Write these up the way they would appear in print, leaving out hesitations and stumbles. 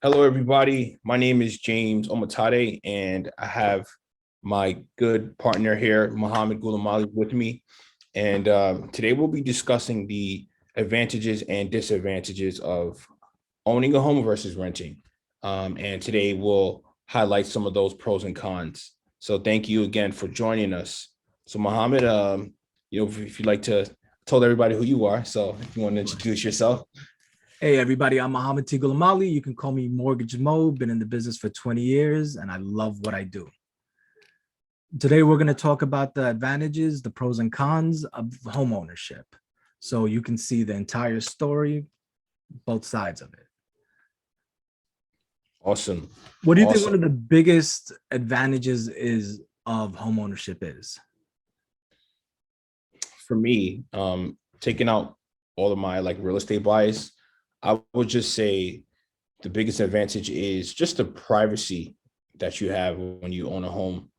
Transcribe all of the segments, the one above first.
Hello, everybody. My name is James Omotade, and I have my good partner here, Mohamed Gulamali, with me. And today we'll be discussing the advantages and disadvantages of owning a home versus renting. And today we'll highlight some of those pros and cons. So thank you again for joining us. So Mohamed, if you'd like to tell everybody who you are. So if you want to introduce yourself. Hey, everybody, I'm Mohamed T Gulamali. You can call me Mortgage Mo, been in the business for 20 years, and I love what I do. Today, we're going to talk about the advantages, the pros and cons of home ownership. So you can see the entire story, both sides of it. Awesome. What do you think one of the biggest advantages of home ownership is? For me, taking out all of my real estate bias, I would just say the biggest advantage is just the privacy that you have when you own a home.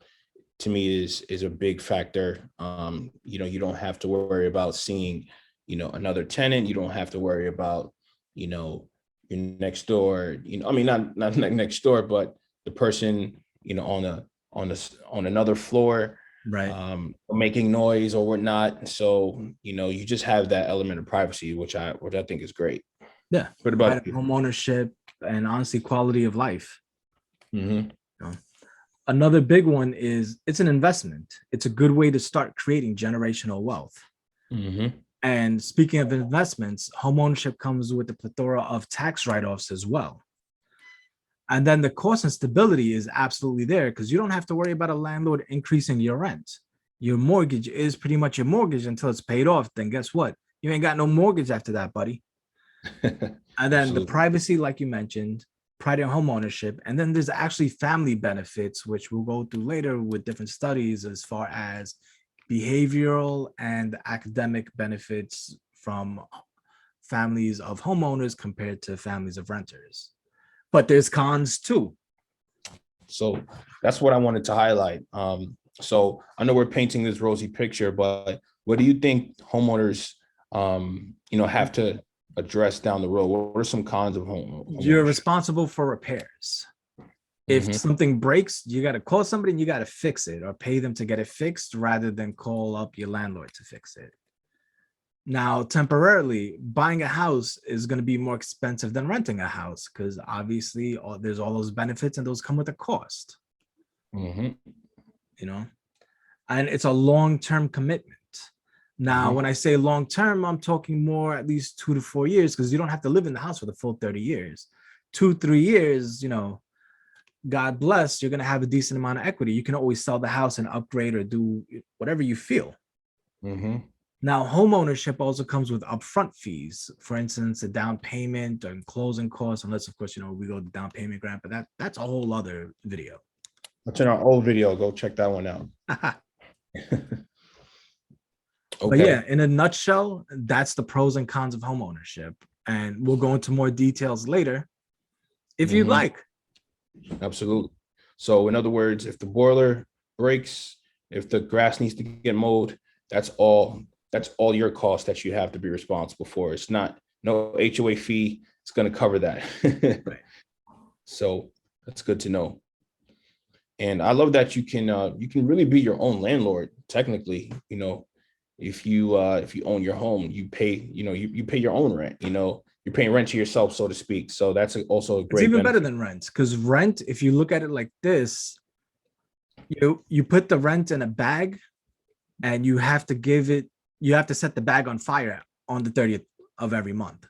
To me, is a big factor. You don't have to worry about seeing, another tenant. You don't have to worry about, your next door. Not next door, but the person, on another floor, right, making noise or whatnot. So you just have that element of privacy, which I think is great. Yeah. What about home ownership and honestly quality of life? Mm-hmm. Another big one is it's an investment. It's a good way to start creating generational wealth. Mm-hmm. And speaking of investments, home ownership comes with a plethora of tax write-offs as well. And then the cost and stability is absolutely there because you don't have to worry about a landlord increasing your rent. Your mortgage is pretty much your mortgage until it's paid off. Then guess what? You ain't got no mortgage after that, buddy. And then the privacy, like you mentioned, pride in home ownership. And then there's actually family benefits, which we'll go through later with different studies as far as behavioral and academic benefits from families of homeowners compared to families of renters. But there's cons too. So that's what I wanted to highlight. So I know we're painting this rosy picture, but what do you think homeowners, have to address down the road? What are some cons of home? You're responsible for repairs. If something breaks, you got to call somebody and you got to fix it or pay them to get it fixed rather than call up your landlord to fix it. Now, temporarily, buying a house is going to be more expensive than renting a house because obviously there's all those benefits and those come with a cost. And it's a long-term commitment. Now, when I say long-term, I'm talking more at least 2 to 4 years because you don't have to live in the house for the full 30 years. 2-3 years, God bless, you're going to have a decent amount of equity. You can always sell the house and upgrade or do whatever you feel. Now, home ownership also comes with upfront fees. For instance, a down payment and closing costs, unless, of course, we go the down payment grant, but that's a whole other video. That's in our old video. Go check that one out. Okay. But yeah, in a nutshell, that's the pros and cons of home ownership. And we'll go into more details later if you'd like. Absolutely. So in other words, if the boiler breaks, if the grass needs to get mowed, that's all your cost that you have to be responsible for. It's not no HOA fee. It's going to cover that. Right. So that's good to know. And I love that you can really be your own landlord. Technically, if you own your home, you pay, you pay your own rent, you're paying rent to yourself, so to speak. So that's also a great. It's even better than rent because rent, if you look at it like this, you put the rent in a bag and you have to set the bag on fire on the 30th of every month.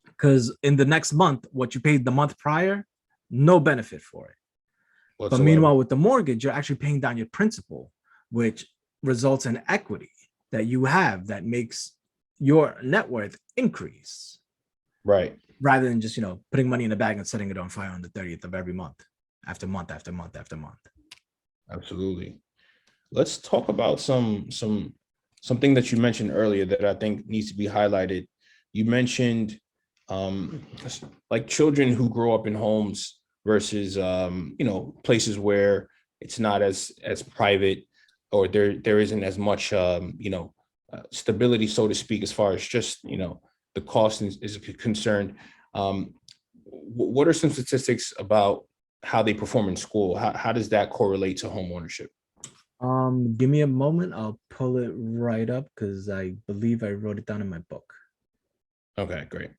Because in the next month, what you paid the month prior, no benefit for it. Whatsoever. But meanwhile, with the mortgage, you're actually paying down your principal, which results in equity that you have that makes your net worth increase. Right. Rather than just, putting money in a bag and setting it on fire on the 30th of every month, after month, after month, after month. Absolutely. Let's talk about something that you mentioned earlier that I think needs to be highlighted. You mentioned like children who grow up in homes versus places where it's not as private or there isn't as much stability, so to speak, as far as just the cost is concerned. what are some statistics about how they perform in school? How does that correlate to home ownership? Give me a moment. I'll pull it right up because I believe I wrote it down in my book. Okay, great.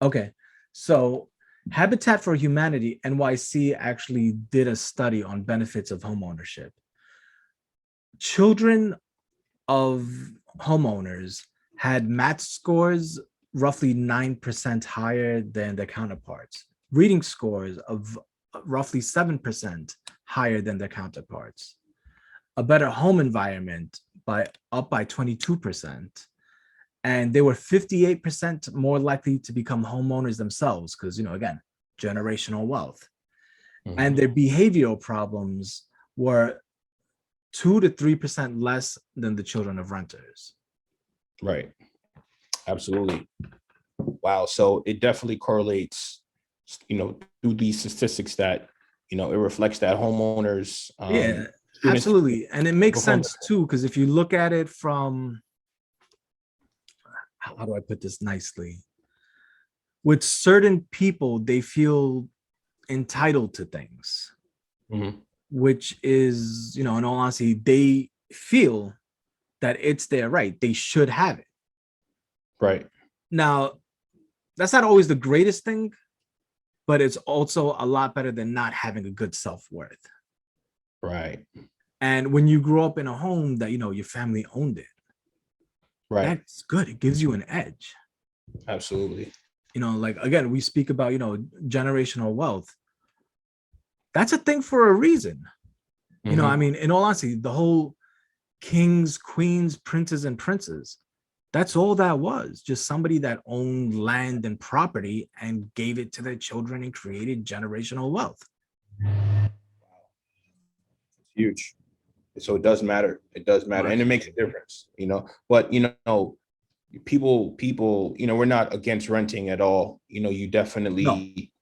Okay, so Habitat for Humanity, NYC, actually did a study on benefits of homeownership. Children of homeowners had math scores roughly 9% higher than their counterparts, reading scores of roughly 7% higher than their counterparts, a better home environment up by 22%. And they were 58% more likely to become homeowners themselves because, again, generational wealth. Mhm. And their behavioral problems were 2 to 3% less than the children of renters. Right. Absolutely. Wow. So it definitely correlates, through these statistics that, it reflects that homeowners, Yeah, students absolutely. And it makes perform. sense too, because if you look at it from, how do I put this nicely? With certain people, they feel entitled to things, Mhm. which is, in all honesty, they feel that it's their right. They should have it. Right. Now, that's not always the greatest thing, but it's also a lot better than not having a good self-worth. Right. And when you grow up in a home that, your family owned it, Right. that's good. It gives you an edge. Absolutely. Like, again, we speak about, generational wealth. That's a thing for a reason. Mhm. I mean, in all honesty, the whole kings, queens, princes, and princes, that's all that was. Just somebody that owned land and property and gave it to their children and created generational wealth. It's huge. So it does matter. It does matter. And it makes a difference, but people, we're not against renting at all. You No. definitely,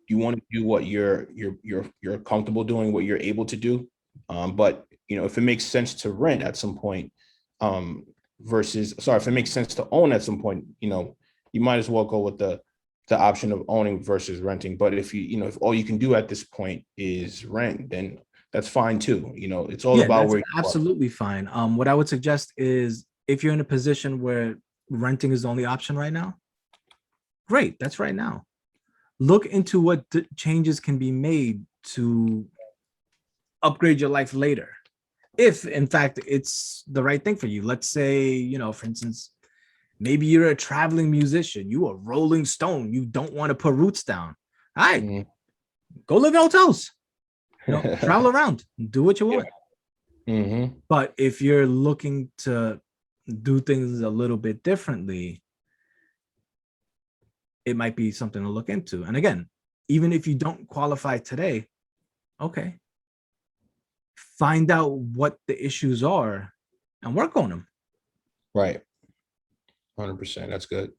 you want to do what you're comfortable doing, what you're able to do. But if it makes sense to rent at some point, if it makes sense to own at some point, you might as well go with the option of owning versus renting. But if if all you can do at this point is rent, then that's fine too. It's all Yeah, about that's where you are. absolutely fine. What I would suggest is if you're in a position where renting is the only option right now, great, that's right now. Look into what changes can be made to upgrade your life later. If in fact it's the right thing for you. Let's say, for instance, maybe you're a traveling musician, you a Rolling Stone, you don't want to put roots down. All right, Mhm. go live in hotels, travel around, do what you want. Mm-hmm. But if you're looking to do things a little bit differently, it might be something to look into. And again, even if you don't qualify today, okay, find out what the issues are and work on them. Right. 100%. That's good.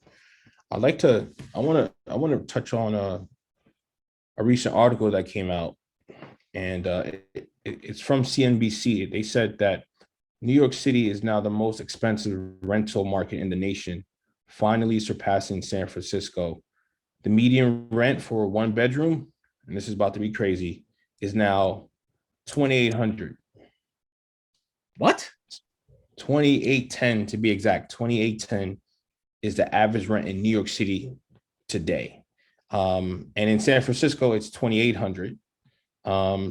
I want to touch on a recent article that came out, and it's from CNBC. They said that New York City is now the most expensive rental market in the nation, finally surpassing San Francisco. The median rent for a one bedroom, and this is about to be crazy, is now 2,800. What? 2,810 to be exact. 2,810 is the average rent in New York City today. And in San Francisco, it's 2,800.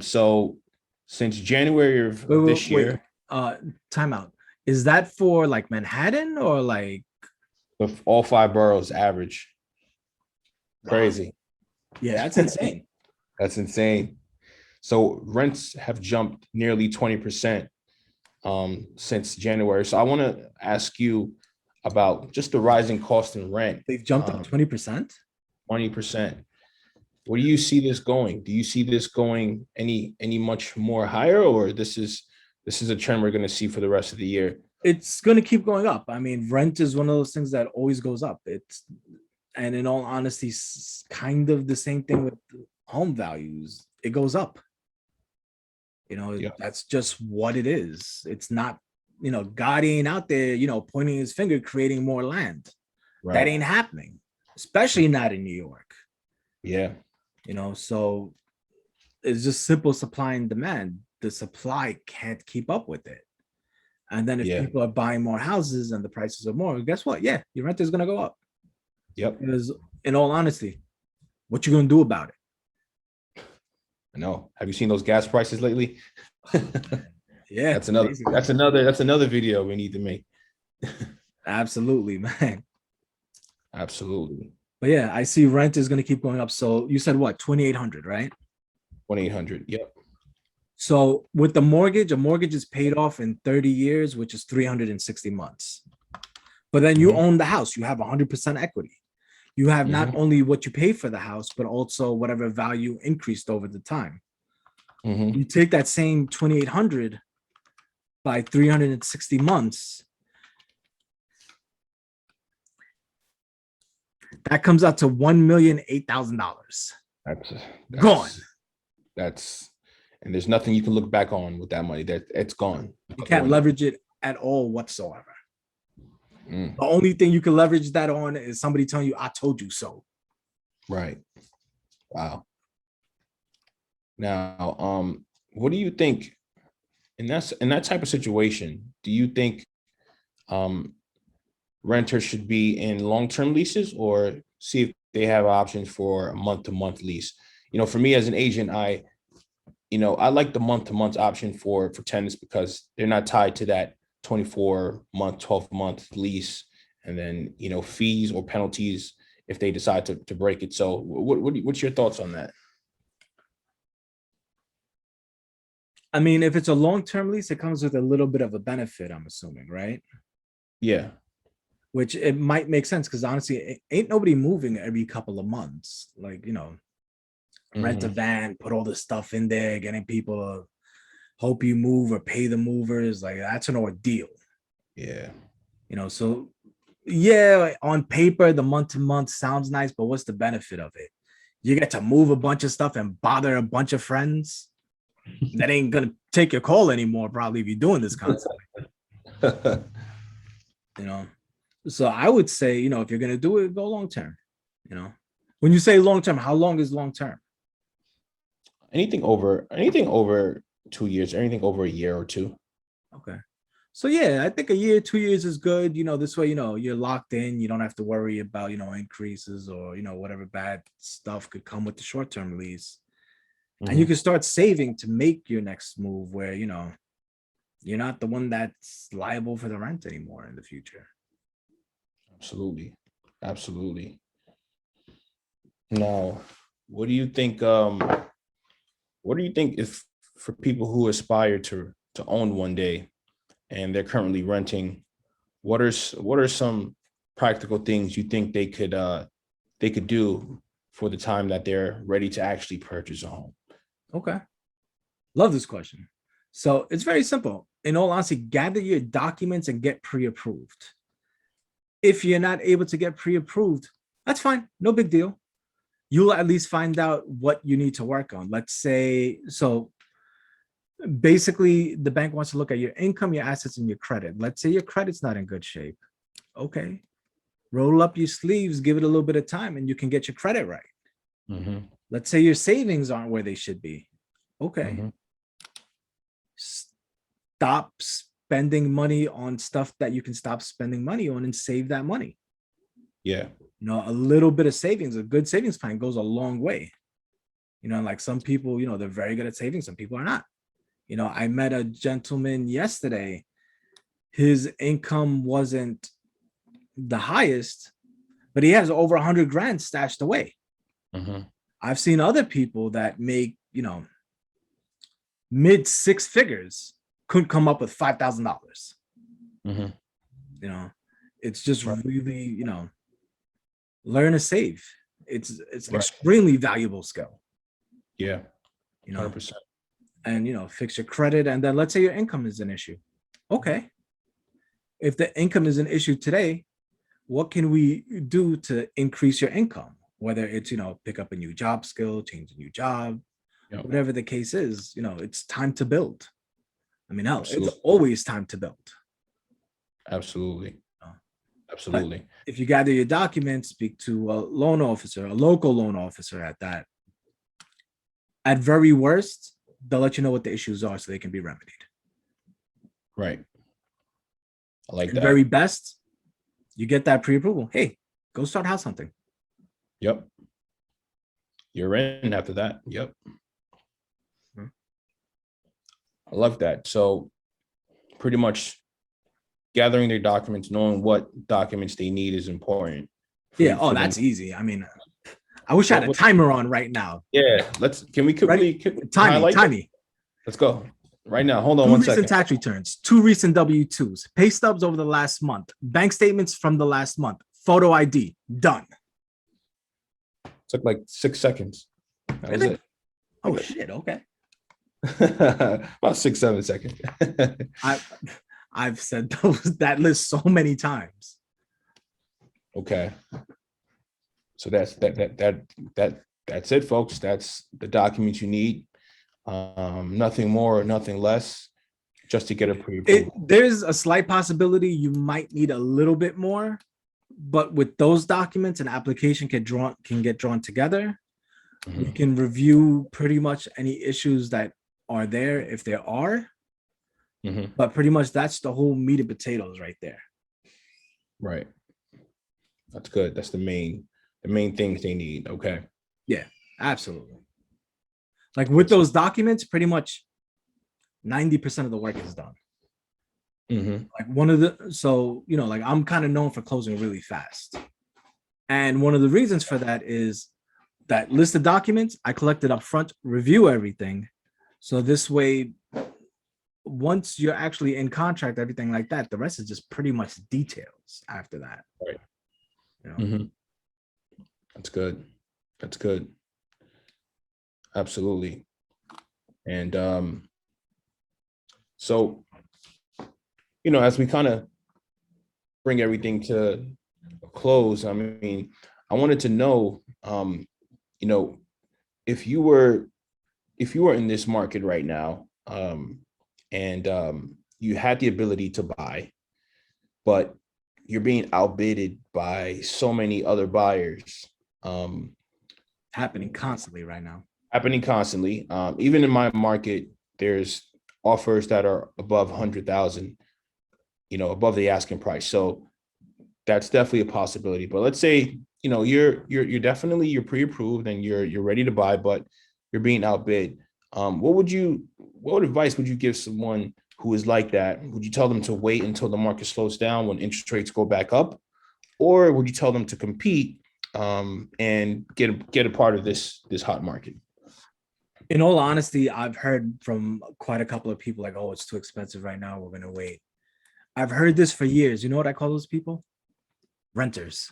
So since January of Wait, wait, this wait. year, Time out. Is that for like Manhattan or like? all five boroughs average. Wow. Crazy. Yeah, that's insane. That's insane. So rents have jumped nearly 20% since January. So I want to ask you about just the rising cost in rent. They've jumped up 20%. 20%. Where do you see this going? Do you see this going any much more higher, or this is a trend we're going to see for the rest of the year? It's going to keep going up. I mean, rent is one of those things that always goes up. And in all honesty, kind of the same thing with home values. It goes up. Yeah. That's just what it is. It's not, God ain't out there, pointing his finger, creating more land. That Right. ain't happening, especially not in New York. Yeah. So it's just simple supply and demand. The supply can't keep up with it. And then if Yeah. people are buying more houses and the prices are more, guess what? Yeah, your rent is going to go up. Yep. Because in all honesty, what you going to do about it? I know. Have you seen those gas prices lately? Yeah, That's another. basically. That's another video we need to make. Absolutely, man. Absolutely. But yeah, I see rent is going to keep going up. So you said what, 2,800, right? 2,800. Yep. So with the mortgage, a mortgage is paid off in 30 years, which is 360 months. But then you Mhm. own the house, you have 100% equity. You have not Mhm. only what you pay for the house, but also whatever value increased over the time. Mhm. You take that same 2,800 by 360 months, that comes out to $1,008,000 That's gone. that's and there's nothing you can look back on with that money. That it's gone. You can't Going up. leverage it at all whatsoever. Mm, The only thing you can leverage that on is somebody telling you, I told you so. right. Wow. Now, what do you think in that type of situation? Do you think um renters should be in long-term leases or see if they have options for a month-to-month lease? For me as an agent, I like the month-to-month option for tenants because they're not tied to that 24-month, 12-month lease, and then fees or penalties if they decide to break it. So, what's your thoughts on that? I mean, if it's a long-term lease, it comes with a little bit of a benefit, I'm assuming, right? Yeah. Which it might make sense because honestly, ain't nobody moving every couple of months. Like, rent a Hmm. van, put all this stuff in there, getting people to hope you move or pay the movers. Like, that's an ordeal, Yeah. So yeah, on paper, the month to month sounds nice, but what's the benefit of it? You get to move a bunch of stuff and bother a bunch of friends that ain't gonna take your call anymore, probably, if you're doing this constantly, you know. So I would say, if you're gonna do it, go long term. When you say long term, how long is long term? anything over 2 years, anything over a year or two. Okay. So yeah, I think a year, 2 years is good. This way, you're locked in. You don't have to worry about, increases or, whatever bad stuff could come with the short-term lease. And you Mhm. can start saving to make your next move where, you're not the one that's liable for the rent anymore in the future. Absolutely. Absolutely. Now, what do you think? What do you think if for people who aspire to own one day and they're currently renting, what are some practical things you think they could do for the time that they're ready to actually purchase a home? Okay. Love this question. So it's very simple. In all honesty, gather your documents and get pre-approved. If you're not able to get pre-approved, that's fine. No big deal. You'll at least find out what you need to work on. Let's say, so basically the bank wants to look at your income, your assets, and your credit. Let's say your credit's not in good shape. Okay. Roll up your sleeves, give it a little bit of time, and you can get your credit right. Mhm. Let's say your savings aren't where they should be. Okay. Mhm. Stop spending money on stuff that you can stop spending money on and save that money. Yeah. A little bit of savings, a good savings plan goes a long way. Like some people, they're very good at saving, some people are not. I met a gentleman yesterday. His income wasn't the highest, but he has over 100 grand stashed away. Mhm. I've seen other people that make, mid six figures couldn't come up with $5,000. Mhm. It's just Right. really, learn to save. It's an Right. extremely valuable skill, Yeah. you know, 100%. and fix your credit. And then let's say your income is an issue. Okay. If the income is an issue today, what can we do to increase your income? Whether it's, pick up a new job skill, change a new job, Yeah. whatever the case is, it's time to build. I mean, hell, it's Absolutely. always time to build. Absolutely. Uh, Absolutely. If you gather your documents, speak to a loan officer, a local loan officer at that. At very worst, they'll let you know what the issues are so they can be remedied. Right. I like At that. very best, you get that pre-approval. Hey, go start house hunting. Yep. You're in after that. Yep. I love that. So pretty much gathering their documents, knowing what documents they need is important. Yeah. For That's them. easy. I mean, I wish I had a timer on right now. Yeah. Can we highlight Timey. Let's go right now. Hold on 2 one recent second. tax returns, 2 recent W-2s, pay stubs over the last month, bank statements from the last month, photo ID, done. Took like 6 seconds. That was it. Oh shit. Okay. About 6-7 seconds. I've said that list so many times. Okay. So that's it, folks. That's the documents you need. Nothing more, nothing less, just to get a pre-approval. There's a slight possibility you might need a little bit more, but with those documents, an application can get drawn together. Mhm. We can review pretty much any issues that are there if there are. Mhm. But pretty much that's the whole meat and potatoes right there. Right. That's good. That's the main things they need. Okay. Yeah, absolutely. Like with those documents, pretty much 90% of the work is done. Mhm. Like like I'm kind of known for closing really fast. And one of the reasons for that is that list of documents I collected up front, review everything. So this way, once you're actually in contract, everything like that, the rest is just pretty much details after that. Right. You know? Mhm. That's good. That's good. Absolutely. And so, as we kind of bring everything to a close, I mean, I wanted to know, if you were in this market right now, and you had the ability to buy, but you're being outbidded by so many other buyers, Happening constantly right now. Even in my market, there's offers that are above 100,000, above the asking price. So that's definitely a possibility. But let's say, you're definitely, you're pre-approved and you're ready to buy, but you're being outbid. What advice would you give someone who is like that? Would you tell them to wait until the market slows down when interest rates go back up? Or would you tell them to compete and get a part of this hot market? In all honesty, I've heard from quite a couple of people like, oh, it's too expensive right now, we're going to wait. I've heard this for years. You know what I call those people? Renters.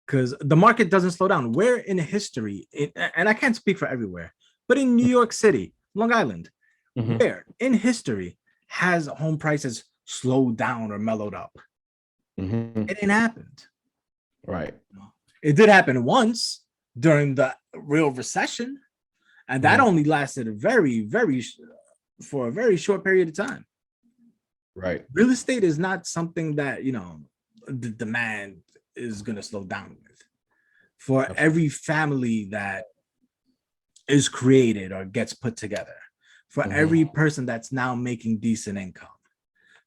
Because the market doesn't slow down. Where in history, and I can't speak for everywhere, but in New York City, Long Island, Mhm. where in history has home prices slowed down or mellowed up? Mhm. It ain't happened. Right. It did happen once during the real recession, and that only lasted for a very short period of time. Right. Real estate is not something that the demand is going to slow down with. For every family that is created or gets put together, for every person that's now making decent income,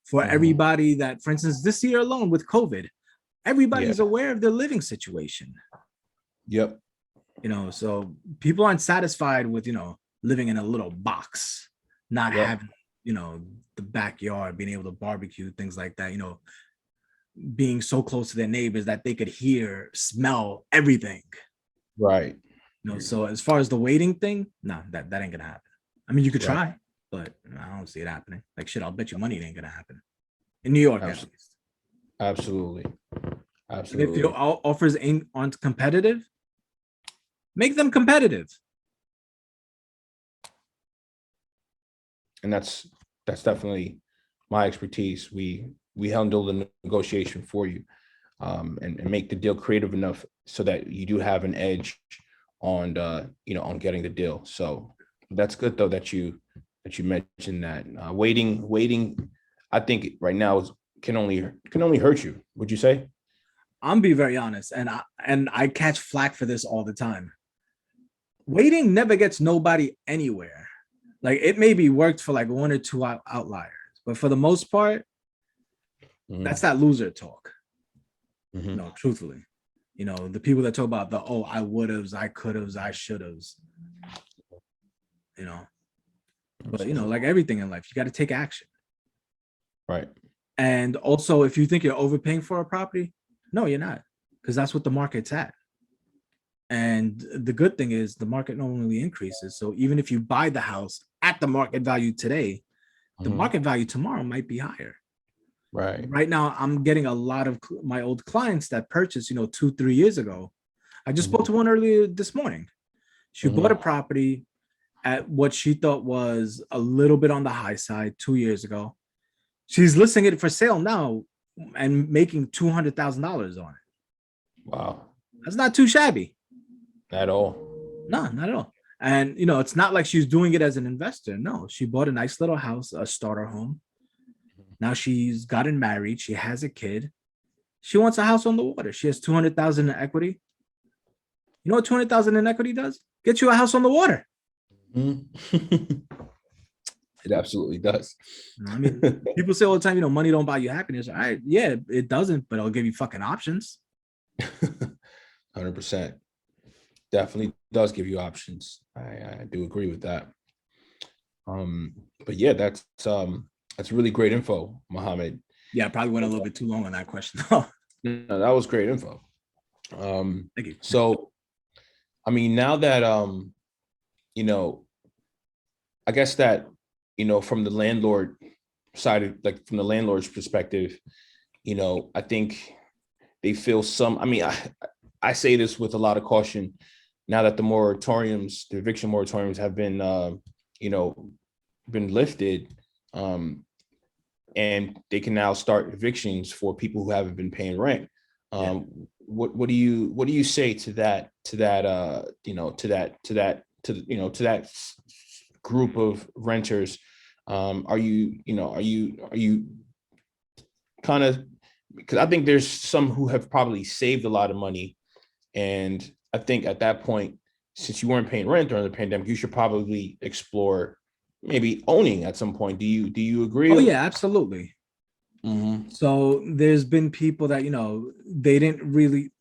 for everybody that, for instance, this year alone with COVID, everybody's aware of their living situation. Yep. So people aren't satisfied with, living in a little box, not having, the backyard, being able to barbecue, things like that, being so close to their neighbors that they could hear, smell everything. Right. So as far as the waiting thing, no, that ain't gonna happen. I mean, you could try, but I don't see it happening. Like shit, I'll bet you money it ain't gonna happen. In New York, at least. Absolutely. And if your offers aren't competitive, make them competitive. And that's definitely my expertise. We handle the negotiation for you, and make the deal creative enough so that you do have an edge on on getting the deal. So that's good though that you mentioned that. Waiting. I think right now is can only hurt you. Would you say? I'm be very honest, and I catch flack for this all the time. Waiting never gets nobody anywhere. Like it maybe worked for like one or two outliers, but for the most part, that's that loser talk. No, truthfully, the people that talk about I would have, I could have, I should have, but like everything in life, you got to take action. Right. And also, if you think you're overpaying for a property, no, you're not, because that's what the market's at. And the good thing is the market normally increases. So even if you buy the house at the market value today, the market value tomorrow might be higher. Right now, I'm getting a lot of my old clients that purchased, 2-3 years ago. I just spoke to one earlier this morning. She bought a property at what she thought was a little bit on the high side 2 years ago. She's listing it for sale now and making $200,000 on it. Wow. That's not too shabby. At all. No, not at all. And, it's not like she's doing it as an investor. No, she bought a nice little house, a starter home. Now she's gotten married. She has a kid. She wants a house on the water. She has 200,000 in equity. You know what 200,000 in equity does? Get you a house on the water. It absolutely does. I mean, people say all the time, money don't buy you happiness. All right, yeah, it doesn't, but it'll give you fucking options. 100%. Definitely does give you options. I do agree with that. But yeah, that's really great info, Mohamed. Yeah, I probably went a little bit too long on that question. No, that was great info. Thank you. So, I mean, now that I guess that from the landlord side of, like, from the landlord's perspective, I think they feel some. I mean, I say this with a lot of caution. Now that the eviction moratoriums have been, been lifted, and they can now start evictions for people who haven't been paying rent. What do you say to that group of renters? Are you kind of, because I think there's some who have probably saved a lot of money, and I think at that point, since you weren't paying rent during the pandemic, you should probably explore maybe owning at some point. Do you agree? Oh yeah, absolutely. So there's been people that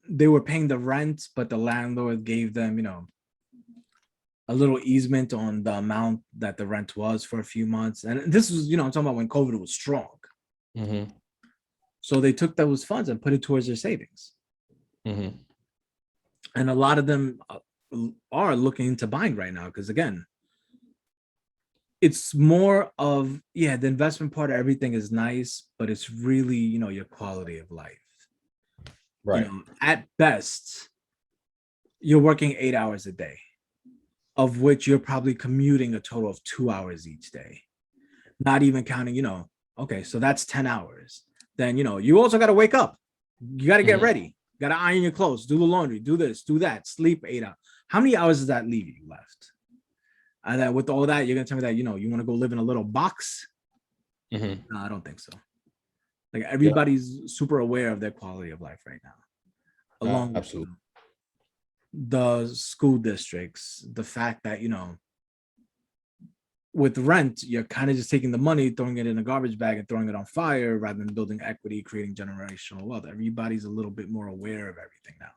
they were paying the rent, but the landlord gave them a little easement on the amount that the rent was for a few months. And this was I'm talking about when COVID was strong. So they took those funds and put it towards their savings. And a lot of them are looking into buying right now because, again, it's more of, the investment part of everything is nice, but it's really, your quality of life. Right. At best, you're working 8 hours a day, of which you're probably commuting a total of 2 hours each day. Not even counting, okay, so that's 10 hours. Then, you also got to wake up. You got to get ready. Got to iron your clothes, do the laundry, do this, do that, sleep 8 hours. How many hours does that leave you left? And then with all that, you're going to tell me that, you want to go live in a little box? No, I don't think so. Like, everybody's super aware of their quality of life right now. Along with the school districts, the fact that, with rent, you're kind of just taking the money, throwing it in a garbage bag and throwing it on fire rather than building equity, creating generational wealth. Everybody's a little bit more aware of everything now.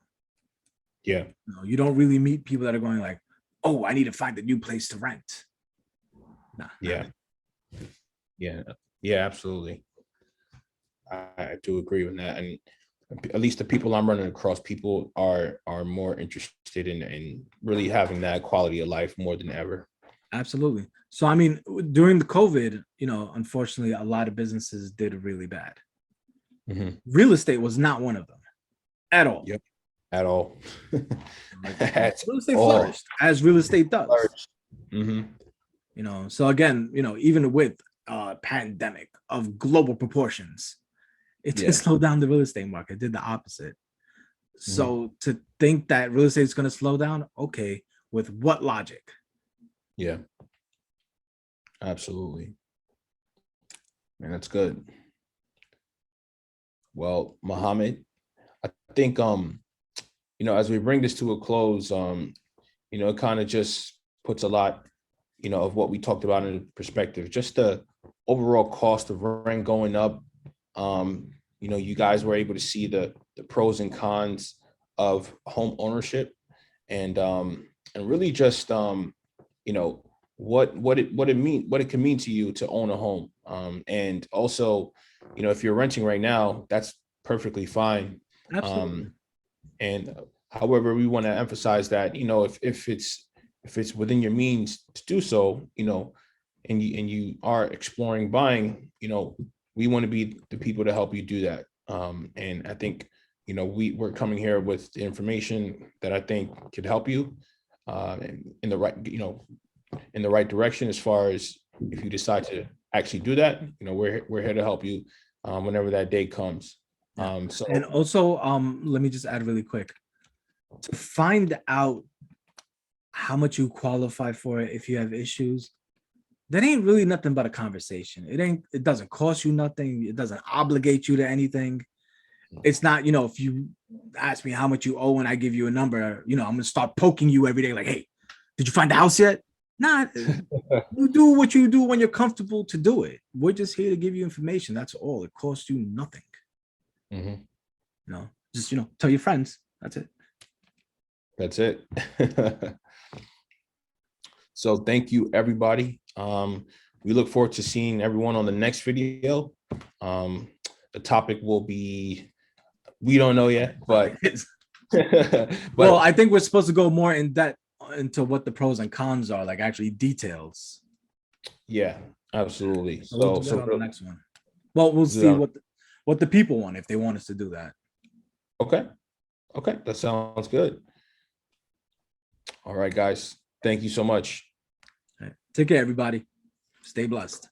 Yeah. You don't really meet people that are going like, oh, I need to find a new place to rent. Nah. Yeah. Yeah, absolutely. I do agree with that. And at least the people I'm running across, people are more interested in really having that quality of life more than ever. Absolutely. So, I mean, during the COVID, unfortunately, a lot of businesses did really bad. Real estate was not one of them at all. Yep. At all. Real estate flourished, as real estate does. So again, even with a pandemic of global proportions, it didn't slow down the real estate market. It did the opposite. So to think that real estate is going to slow down, okay, with what logic? Yeah, absolutely. Man, that's good. Well, Mohammed, I think as we bring this to a close, it kind of just puts a lot, of what we talked about in perspective. Just the overall cost of rent going up. You guys were able to see the pros and cons of home ownership, and really just what it can mean to you to own a home. And also, if you're renting right now, that's perfectly fine. Absolutely. And however, we want to emphasize that, if it's within your means to do so, and you are exploring buying, we want to be the people to help you do that. And I think, we're coming here with the information that I think could help you in the right direction, as far as if you decide to actually do that. We're here to help you whenever that day comes. So And also, let me just add really quick, to find out how much you qualify for it if you have issues, that ain't really nothing but a conversation. It doesn't cost you nothing. It doesn't obligate you to anything. It's not, if you ask me how much you owe and I give you a number, I'm gonna start poking you every day, like, hey, did you find the house yet? Nah, you do what you do when you're comfortable to do it. We're just here to give you information. That's all. It costs you nothing. Just tell your friends. That's it. That's it. So thank you, everybody. We look forward to seeing everyone on the next video. The topic will be, we don't know yet, but well, I think we're supposed to go more in depth into what the pros and cons are, like actually details. Yeah, absolutely. So we'll do that on the next one. Well, we'll see what the people want, if they want us to do that. Okay, that sounds good. All right, guys, thank you so much. All right. Take care, everybody. Stay blessed.